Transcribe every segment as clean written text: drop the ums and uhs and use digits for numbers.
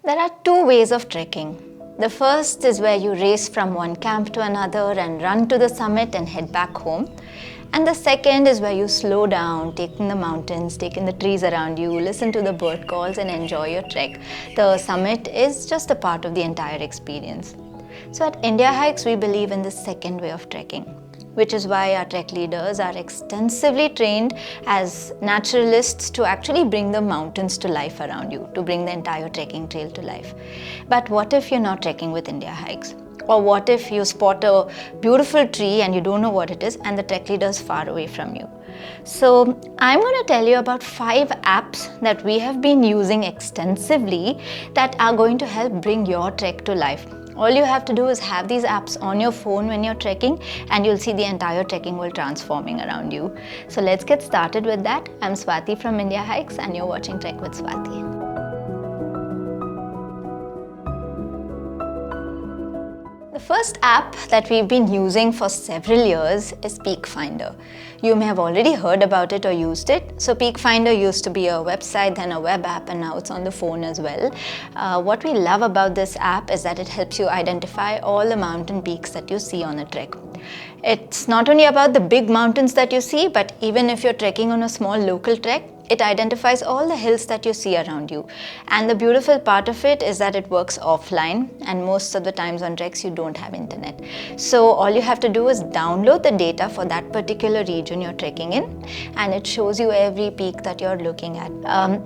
There are two ways of trekking. The first is where you race from one camp to another and run to the summit and head back home. And the second is where you slow down, taking the mountains, taking the trees around you, listen to the bird calls and enjoy your trek. The summit is just a part of the entire experience. So at Indiahikes, we believe in the second way of trekking, which is why our trek leaders are extensively trained as naturalists to actually bring the mountains to life around you, to bring the entire trekking trail to life. But what if you're not trekking with Indiahikes? Or what if you spot a beautiful tree and you don't know what it is and the trek leader is far away from you? So I'm going to tell you about 5 apps that we have been using extensively that are going to help bring your trek to life. All you have to do is have these apps on your phone when you're trekking and you'll see the entire trekking world transforming around you. So let's get started with that. I'm Swathi from Indiahikes and you're watching Trek with Swathi. The first app that we've been using for several years is Peakfinder. You may have already heard about it or used it. So Peakfinder used to be a website, then a web app, and now it's on the phone as well. What we love about this app is that it helps you identify all the mountain peaks that you see on a trek. It's not only about the big mountains that you see, but even if you're trekking on a small local trek, it identifies all the hills that you see around you. And the beautiful part of it is that it works offline, and most of the times on treks you don't have internet. So all you have to do is download the data for that particular region you're trekking in, and it shows you every peak that you're looking at.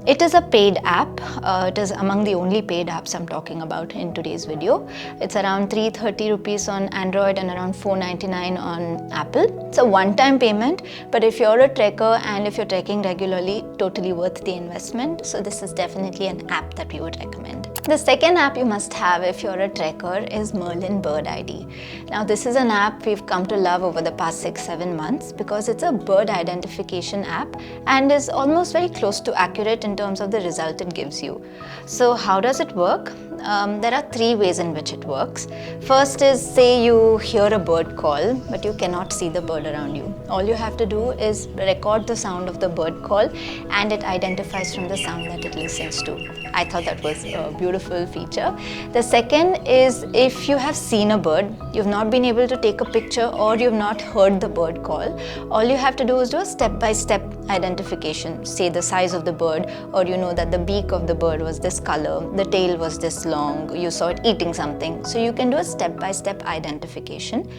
It is a paid app. It is among the only paid apps I'm talking about in today's video. It's around 330 rupees on Android and around 499 on Apple. It's a one-time payment, but if you're a trekker and if you're trekking regularly, totally worth the investment. So this is definitely an app that we would recommend. The second app you must have if you're a trekker is Merlin Bird ID. Now this is an app we've come to love over the past 6-7 months because it's a bird identification app and is almost very close to accurate in terms of the result it gives you. So how does it work? There are 3 ways in which it works. First is, say you hear a bird call but you cannot see the bird around you. All you have to do is record the sound of the bird call and it identifies from the sound that it listens to. I thought that was a beautiful feature. The second is, if you have seen a bird, you've not been able to take a picture or you've not heard the bird call, all you have to do is do a step-by-step identification. Say the size of the bird, or you know that the beak of the bird was this color, the tail was this long, you saw it eating something. So you can do a step-by-step identification.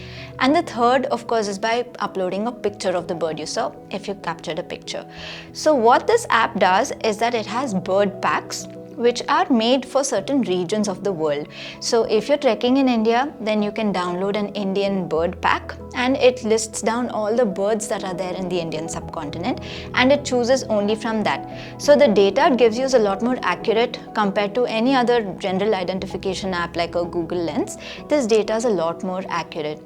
And the third, of course, is by uploading a picture of the bird you saw if you captured a picture. So what this app does is that it has bird packs which are made for certain regions of the world. So if you're trekking in India, then you can download an Indian bird pack and it lists down all the birds that are there in the Indian subcontinent and it chooses only from that. So the data it gives you is a lot more accurate compared to any other general identification app like a Google Lens. This data is a lot more accurate.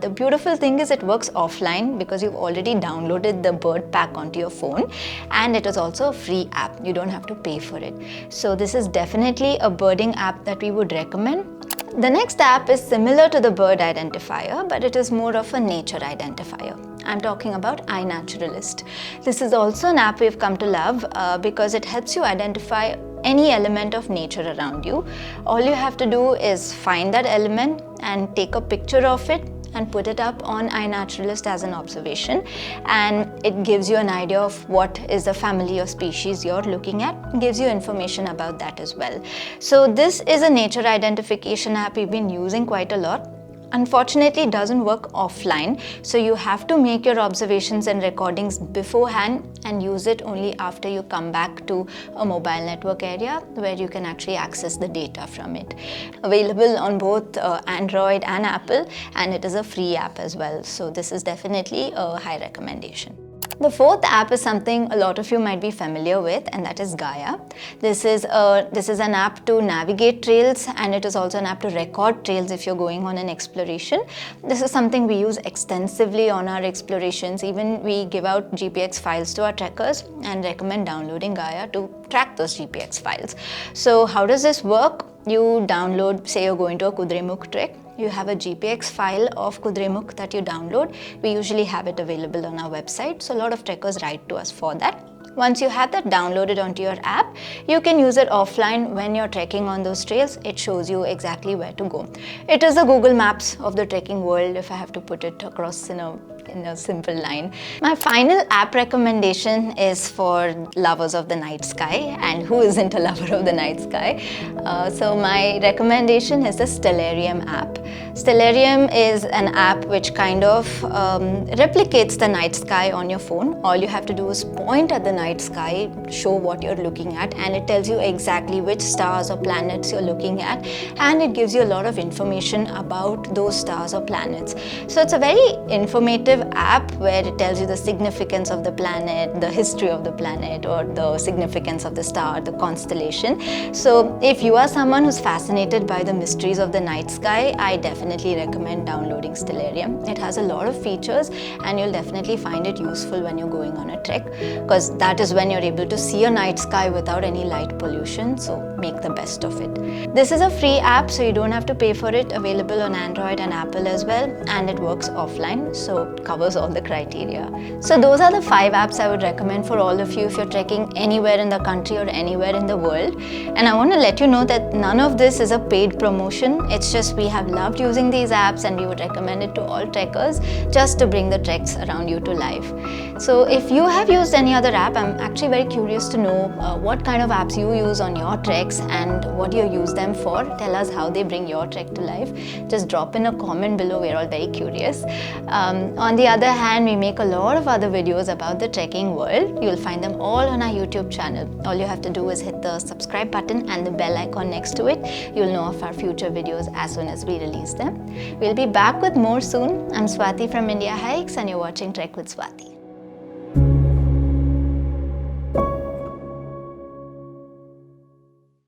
The beautiful thing is it works offline because you've already downloaded the bird pack onto your phone, and it is also a free app. You don't have to pay for it. So this is definitely a birding app that we would recommend. The next app is similar to the bird identifier, but it is more of a nature identifier. I'm talking about iNaturalist. This is also an app we've come to love because it helps you identify any element of nature around you. All you have to do is find that element and take a picture of it and put it up on iNaturalist as an observation, and it gives you an idea of what is the family or species you're looking at, gives you information about that as well. So this is a nature identification app we've been using quite a lot. Unfortunately, it doesn't work offline, so you have to make your observations and recordings beforehand and use it only after you come back to a mobile network area where you can actually access the data from it. Available on both Android and Apple, and it is a free app as well, so this is definitely a high recommendation. The fourth app is something a lot of you might be familiar with, and that is Gaia. This is an app to navigate trails, and it is also an app to record trails if you're going on an exploration. This is something we use extensively on our explorations. Even we give out GPX files to our trekkers and recommend downloading Gaia to track those GPX files. So how does this work? You download, say you're going to a Kudremukh trek, you have a GPX file of Kudremukh that you download. We usually have it available on our website, so a lot of trekkers write to us for that. Once you have that downloaded onto your app, you can use it offline when you're trekking on those trails. It shows you exactly where to go. It is the Google Maps of the trekking world, if I have to put it across in a simple line. My final app recommendation is for lovers of the night sky, and who isn't a lover of the night sky? So my recommendation is the Stellarium app. Stellarium is an app which kind of replicates the night sky on your phone. All you have to do is point at the night sky, show what you're looking at, and it tells you exactly which stars or planets you're looking at, and it gives you a lot of information about those stars or planets. So it's a very informative app where it tells you the significance of the planet, the history of the planet, or the significance of the star, the constellation. So if you are someone who's fascinated by the mysteries of the night sky, I definitely recommend downloading Stellarium. It has a lot of features and you'll definitely find it useful when you're going on a trek, because that is when you're able to see a night sky without any light pollution, so make the best of it. This is a free app, so you don't have to pay for it, available on Android and Apple as well, and it works offline, so covers all the criteria. So those are the 5 apps I would recommend for all of you if you're trekking anywhere in the country or anywhere in the world. And I want to let you know that none of this is a paid promotion. It's just we have loved using these apps and we would recommend it to all trekkers just to bring the treks around you to life. So if you have used any other app, I'm actually very curious to know what kind of apps you use on your treks and what you use them for. Tell us how they bring your trek to life. Just drop in a comment below, we're all very curious. On the other hand, we make a lot of other videos about the trekking world. You'll find them all on our YouTube channel. All you have to do is hit the subscribe button and the bell icon next to it. You'll know of our future videos as soon as we release them. We'll be back with more soon. I'm Swathi from Indiahikes and you're watching Trek with Swathi.